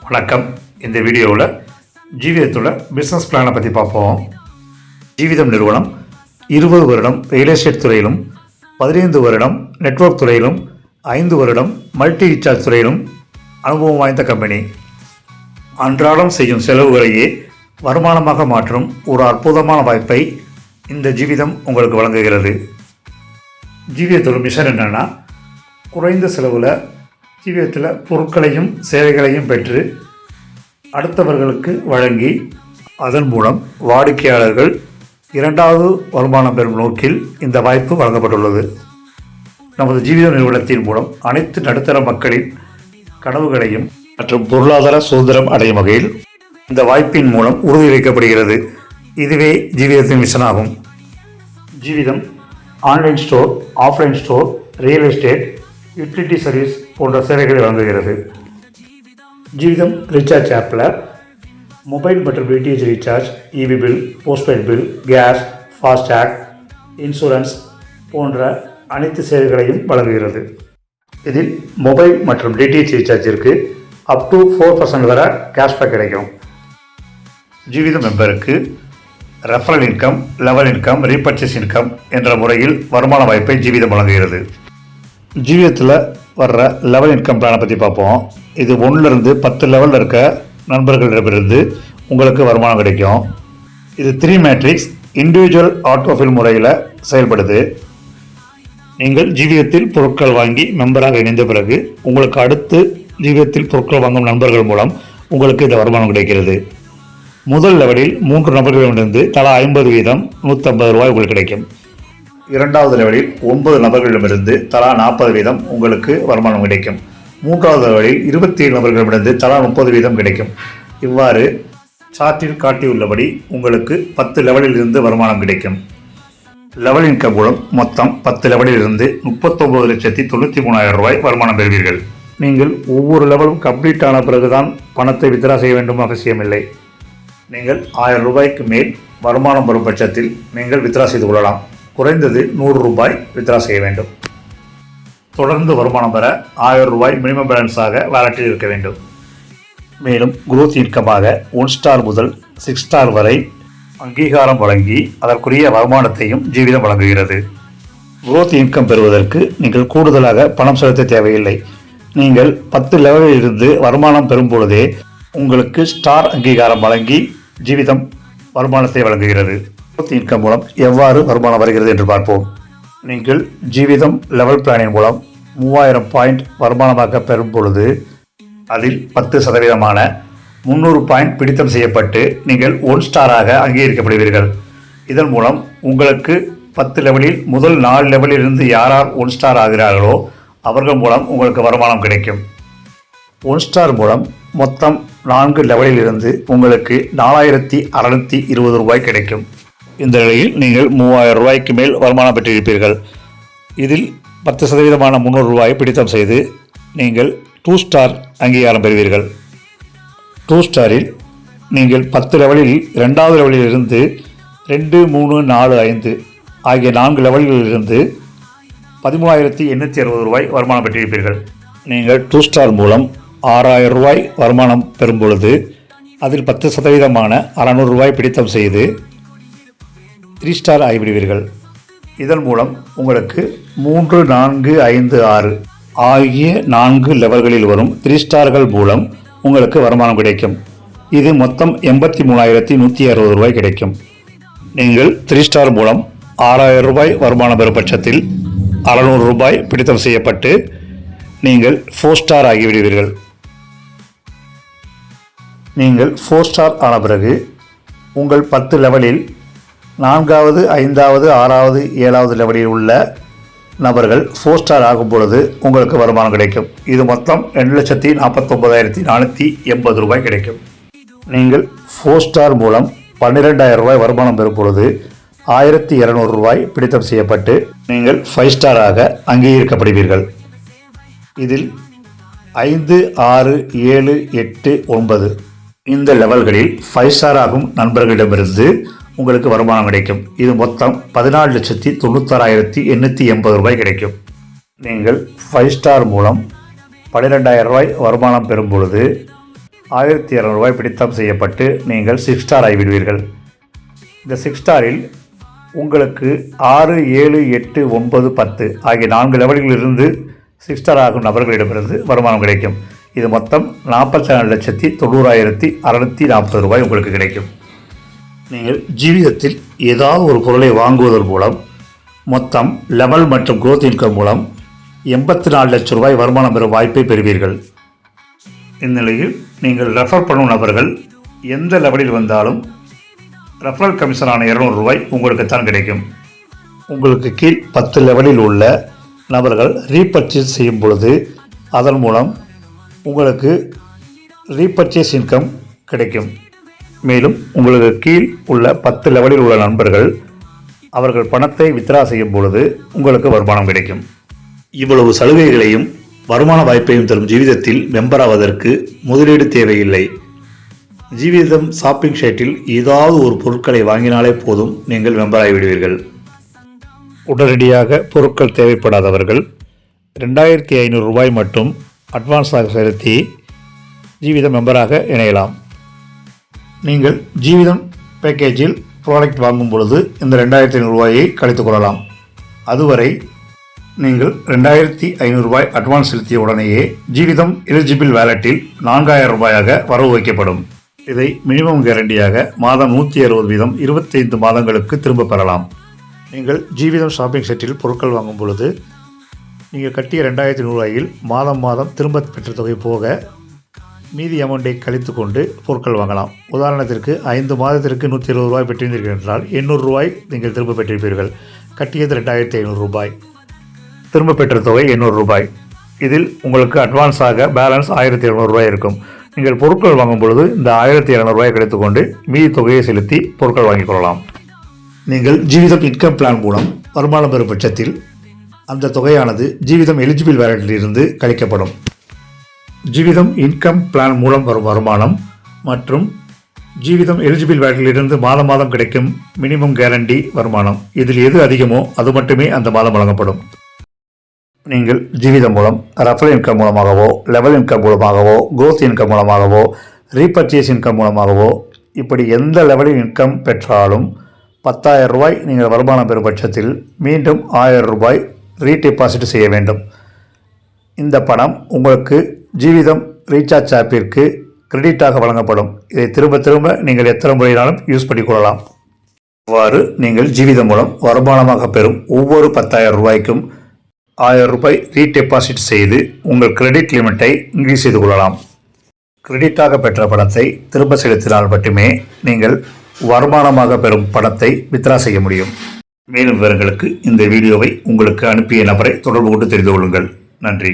வணக்கம். இந்த வீடியோவில் ஜீவிதத்தோட பிஸ்னஸ் பிளானை பற்றி பார்ப்போம். ஜீவிதம் நிறுவனம் 20 வருடம் ரியல் எஸ்டேட் துறையிலும், 15 வருடம் நெட்வொர்க் துறையிலும், 5 வருடம் மல்டி ரீசார்ஜ் துறையிலும் அனுபவம் வாய்ந்த கம்பெனி. அன்றாடம் செய்யும் செலவுகளையே வருமானமாக மாற்றும் ஒரு அற்புதமான வாய்ப்பை இந்த ஜீவிதம் உங்களுக்கு வழங்குகிறது. ஜீவிதத்தோட மிஷன் என்னென்னா, குறைந்த செலவில் ஜீவிதத்தில் பொருட்களையும் சேவைகளையும் பெற்று அடுத்தவர்களுக்கு வழங்கி அதன் மூலம் வாடிக்கையாளர்கள் இரண்டாவது வருமானம் பெறும் நோக்கில் இந்த வாய்ப்பு வழங்கப்பட்டுள்ளது. நமது ஜீவித நிறுவனத்தின் மூலம் அனைத்து நடுத்தர மக்களின் கனவுகளையும் மற்றும் பொருளாதார சுதந்திரம் அடையும் வகையில் இந்த வாய்ப்பின் மூலம் உறுதி வைக்கப்படுகிறது. இதுவே ஜீவிதத்தின் மிஷன் ஆகும். Jeevitham online store, offline store, real estate, utility service போன்ற சேவைகளை வழங்குகிறது. ஜீவிதம் ரீசார்ஜ் ஆப்பில் மொபைல் மற்றும் DTH recharge, EB bill, postpaid bill, gas, FASTag, insurance போன்ற அனைத்து சேவைகளையும் வழங்குகிறது. இதில் மொபைல் மற்றும் டிடிஹெச் ரீசார்ஜிற்கு அப் டு 4% வரை கேஷ்பேக் கிடைக்கும். ஜீவிதம் மெம்பருக்கு referral income, level income, repurchase income என்ற முறையில் வருமான வாய்ப்பை ஜீவிதம் வழங்குகிறது. ஜீவிதத்தில் வர்ற லெவல் இன்கம் பிளானை பற்றி பார்ப்போம். இது 1லிருந்து 10 லெவலில் இருக்க நண்பர்களிடமிருந்து உங்களுக்கு வருமானம் கிடைக்கும். இது 3 மேட்ரிக்ஸ் இண்டிவிஜுவல் ஆட்டோஃபில் முறையில் செயல்படுது. நீங்கள் ஜீவிதத்தில் பொருட்கள் வாங்கி மெம்பராக இணைந்த பிறகு உங்களுக்கு அடுத்து ஜீவிதத்தில் பொருட்கள் வாங்கும் நண்பர்கள் மூலம் உங்களுக்கு இந்த வருமானம் கிடைக்கிறது. முதல் லெவலில் 3 நபர்களிடமிருந்து தலா 50 வீதம் $150 உங்களுக்கு கிடைக்கும். இரண்டாவது லெவலில் 9 நபர்களிடமிருந்து தலா 40 வீதம் உங்களுக்கு வருமானம் கிடைக்கும். மூன்றாவது லெவலில் 27 நபர்களிடமிருந்து தலா 30 வீதம் கிடைக்கும். இவ்வாறு சார்ட்டில் காட்டியுள்ளபடி உங்களுக்கு 10 லெவலில் இருந்து வருமானம் கிடைக்கும். லெவல் இன்கம் மூலம் மொத்தம் 10 லெவலில் இருந்து $39,93,000 வருமானம் பெறுவீர்கள். நீங்கள் ஒவ்வொரு லெவலும் கம்ப்ளீட் ஆன பிறகுதான் பணத்தை வித்ரா செய்ய வேண்டும் அவசியமில்லை. நீங்கள் $1000 மேல் வருமானம் வரும் பட்சத்தில் நீங்கள் வித்ரா செய்து கொள்ளலாம். குறைந்தது $100 வித்ரா செய்ய வேண்டும். தொடர்ந்து வருமானம் பெற $1000 மினிமம் பேலன்ஸாக வாலெட்டில் இருக்க வேண்டும். மேலும் குரோத் இன்கமாக 1 ஸ்டார் முதல் 6 ஸ்டார் வரை அங்கீகாரம் வழங்கி அதற்குரிய வருமானத்தையும் ஜீவிதம் வழங்குகிறது. குரோத் இன்கம் பெறுவதற்கு நீங்கள் கூடுதலாக பணம் செலுத்த தேவையில்லை. நீங்கள் 10 லெவலில் இருந்து வருமானம் பெறும் பொழுதே உங்களுக்கு ஸ்டார் அங்கீகாரம் வழங்கி ஜீவிதம் வருமானத்தை வழங்குகிறது. குரோத் இன்கம் மூலம் எவ்வாறு வருமானம் வருகிறது என்று பார்ப்போம். நீங்கள் ஜீவிதம் லெவல் பிளானின் மூலம் 3000 பாயிண்ட் வருமானமாக பெறும் பொழுது அதில் 10% 300 பாயிண்ட் பிடித்தம் செய்யப்பட்டு நீங்கள் 1 ஸ்டாராக அங்கீகரிக்கப்படுவீர்கள். இதன் மூலம் உங்களுக்கு 10 லெவலில் முதல் 4 லெவலில் இருந்து யார் 1 ஸ்டார் ஆகிறார்களோ அவர்கள் மூலம் உங்களுக்கு வருமானம் கிடைக்கும். 1 ஸ்டார் மூலம் மொத்தம் 4 லெவலில் இருந்து உங்களுக்கு $4,620 கிடைக்கும். இந்த நிலையில் நீங்கள் $3000 மேல் வருமானம் பெற்றிருப்பீர்கள். இதில் 10% $300 பிடித்தம் செய்து நீங்கள் 2 ஸ்டார் அங்கீகாரம் பெறுவீர்கள். 2 ஸ்டாரில் நீங்கள் 10 லெவலில் 2வது லெவலில் இருந்து 2, 3, 4, 5 ஆகிய 4 லெவல்களில் இருந்து $13,860 வருமானம் பெற்றிருப்பீர்கள். நீங்கள் 2 ஸ்டார் மூலம் $6,000 வருமானம் பெறும் பொழுது அதில் 10% $600 பிடித்தம் செய்து 3 ஸ்டார் ஆகிவிடுவீர்கள். இதன் மூலம் உங்களுக்கு 3, 4, 5, 6 ஆகிய 4 லெவல்களில் வரும் 3 ஸ்டார்கள் மூலம் உங்களுக்கு வருமானம் கிடைக்கும். இது மொத்தம் $83,160 கிடைக்கும். நீங்கள் 3 ஸ்டார் மூலம் $6,000 வருமானம் பெறும் பட்சத்தில் $600 பிடித்தம் செய்யப்பட்டு நீங்கள் 4 ஸ்டார் ஆகிவிடுவீர்கள். நீங்கள் 4 ஸ்டார் ஆன பிறகு உங்கள் 10 லெவலில் 4வது, 5வது, 6வது, 7வது லெவலில் உள்ள நபர்கள் 4 ஸ்டார் ஆகும் பொழுது உங்களுக்கு வருமானம் கிடைக்கும். இது மொத்தம் $2,49,480 கிடைக்கும். நீங்கள் 4 ஸ்டார் மூலம் $12,000 வருமானம் பெறும் பொழுது $1,200 பிடித்தம் செய்யப்பட்டு நீங்கள் 5 ஸ்டாராக அங்கீகரிக்கப்படுவீர்கள். இதில் 5, 6, 7, 8, 9 இந்த லெவல்களில் 5 ஸ்டார் ஆகும் நண்பர்களிடமிருந்து உங்களுக்கு வருமானம் கிடைக்கும். இது மொத்தம் $14,96,880 கிடைக்கும். நீங்கள் 5 ஸ்டார் மூலம் $12,000 வருமானம் பெறும் பொழுது 1200 பிடித்தம் செய்யப்பட்டு நீங்கள் 6 ஸ்டார் ஆகிவிடுவீர்கள். இந்த 6 ஸ்டாரில் உங்களுக்கு 6, 7, 8, 9, 10 ஆகிய 4 லெவல்களிலிருந்து 6 ஸ்டார் ஆகும் நபர்களிடமிருந்து வருமானம் கிடைக்கும். இது மொத்தம் 44,90,640 ரூபாய் உங்களுக்கு கிடைக்கும். நீங்கள் ஜீவிதத்தில் ஏதாவது ஒரு பொருளை வாங்குவதன் மூலம் மொத்தம் லெவல் மற்றும் growth இன்கம் மூலம் 84 லட்சம் ரூபாய் வருமானம் பெறும் வாய்ப்பை பெறுவீர்கள். இந்நிலையில் நீங்கள் ரெஃபர் பண்ணும் நபர்கள் எந்த லெவலில் வந்தாலும் ரெஃபரல் கமிஷனான 200 ரூபாய் உங்களுக்குத்தான் கிடைக்கும். உங்களுக்கு கீழ் 10 லெவலில் உள்ள நபர்கள் ரீபர்ச்சேஸ் செய்யும் பொழுது அதன் மூலம் உங்களுக்கு ரீபர்ச்சேஸ் இன்கம் கிடைக்கும். மேலும் உங்களுக்கு கீழ் உள்ள 10 லெவலில் உள்ள நண்பர்கள் அவர்கள் பணத்தை வித்ரா செய்யும் பொழுது உங்களுக்கு வருமானம் கிடைக்கும். இவ்வளவு சலுகைகளையும் வருமான வாய்ப்பையும் தரும் ஜீவிதத்தில் மெம்பர் ஆவதற்கு முதலீடு தேவையில்லை. ஜீவிதம் ஷாப்பிங் சைட்டில் ஏதாவது ஒரு பொருட்களை வாங்கினாலே போதும், நீங்கள் மெம்பர் ஆகிவிடுவீர்கள். உடனடியாக பொருட்கள் தேவைப்படாதவர்கள் 2500 ரூபாய் மட்டும் அட்வான்ஸாக செலுத்தி ஜீவிதம் மெம்பராக இணையலாம். நீங்கள் ஜீவிதம் பேக்கேஜில் ப்ராடக்ட் வாங்கும் பொழுது இந்த 2500 ரூபாயை கழித்துக் கொள்ளலாம். அதுவரை நீங்கள் 2500 ரூபாய் அட்வான்ஸ் செலுத்திய உடனேயே ஜீவிதம் எலிஜிபிள் வேலெட்டில் 4000 ரூபாயாக வரவு வைக்கப்படும். இதை மினிமம் கேரண்டியாக மாதம் 160 வீதம் 25 மாதங்களுக்கு திரும்ப பெறலாம். நீங்கள் ஜீவிதம் ஷாப்பிங் செட்டில் பொருட்கள் வாங்கும் பொழுது நீங்கள் கட்டிய 2500 ரூபாயில் மாதம் மாதம் திரும்ப பெற்ற தொகை போக மீதி அமௌண்ட்டை கழித்து கொண்டு பொருட்கள் வாங்கலாம். உதாரணத்திற்கு 5 மாதத்திற்கு 120 ரூபாய் பெற்றிருந்தீர்கள் என்றால் 800 ரூபாய் நீங்கள் திரும்ப பெற்றிருப்பீர்கள். கட்டியது 2500 ரூபாய், திரும்ப பெற்ற தொகை 800 ரூபாய். இதில் உங்களுக்கு அட்வான்ஸாக பேலன்ஸ் 1700 ரூபாய் இருக்கும். நீங்கள் பொருட்கள் வாங்கும் பொழுது இந்த 1700 ரூபாய் கிடைத்துக்கொண்டு மீதி தொகையை செலுத்தி பொருட்கள் வாங்கிக் கொள்ளலாம். நீங்கள் ஜீவிதம் இன்கம் பிளான் மூலம் வருமானம் பெறும் பட்சத்தில் அந்த தொகையானது ஜீவிதம் எலிஜிபிள் வேலெட்டில் இருந்து கழிக்கப்படும். ஜீவிதம் இன்கம் பிளான் மூலம் வரும் வருமானம் மற்றும் ஜீவிதம் எலிஜிபிள் வேலெட்டிலிருந்து மாதம் மாதம் கிடைக்கும் மினிமம் கேரண்டி வருமானம், இதில் எது அதிகமோ அது மட்டுமே அந்த மாதம் வழங்கப்படும். நீங்கள் ஜீவிதம் மூலம் ரெஃபரல் இன்கம் மூலமாகவோ, லெவல் இன்கம் மூலமாகவோ, growth இன்கம் மூலமாகவோ, ரீபர்ச்சேஸ் இன்கம் மூலமாகவோ இப்படி எந்த லெவலில் இன்கம் பெற்றாலும் 10,000 ரூபாய் நீங்கள் வருமானம் பெறும் பட்சத்தில் மீண்டும் 1000 ரூபாய் ரீடெபாசிட் செய்ய வேண்டும். இந்த பணம் உங்களுக்கு ஜீவிதம் ரீசார்ஜ் ஆப்பிற்கு கிரெடிட்டாக வழங்கப்படும். இதை திரும்ப திரும்ப நீங்கள் எத்தனை முறையினாலும் யூஸ் பண்ணிக்கொள்ளலாம். இவ்வாறு நீங்கள் ஜீவிதம் மூலம் வருமானமாக பெறும் ஒவ்வொரு 10,000 ரூபாய்க்கும் 1000 ரூபாய் ரீடெபாசிட் செய்து உங்கள் கிரெடிட் லிமிட்டை இன்க்ரீஸ் செய்து கொள்ளலாம். கிரெடிட்டாக பெற்ற பணத்தை திரும்ப செலுத்தினால் மட்டுமே நீங்கள் வருமானமாக பெறும் பணத்தை வித்ரா செய்ய முடியும். மேலும் விவரங்களுக்கு இந்த வீடியோவை உங்களுக்கு அனுப்பிய நபரை தொடர்பு கொண்டு தெரிந்து கொள்ளுங்கள். நன்றி.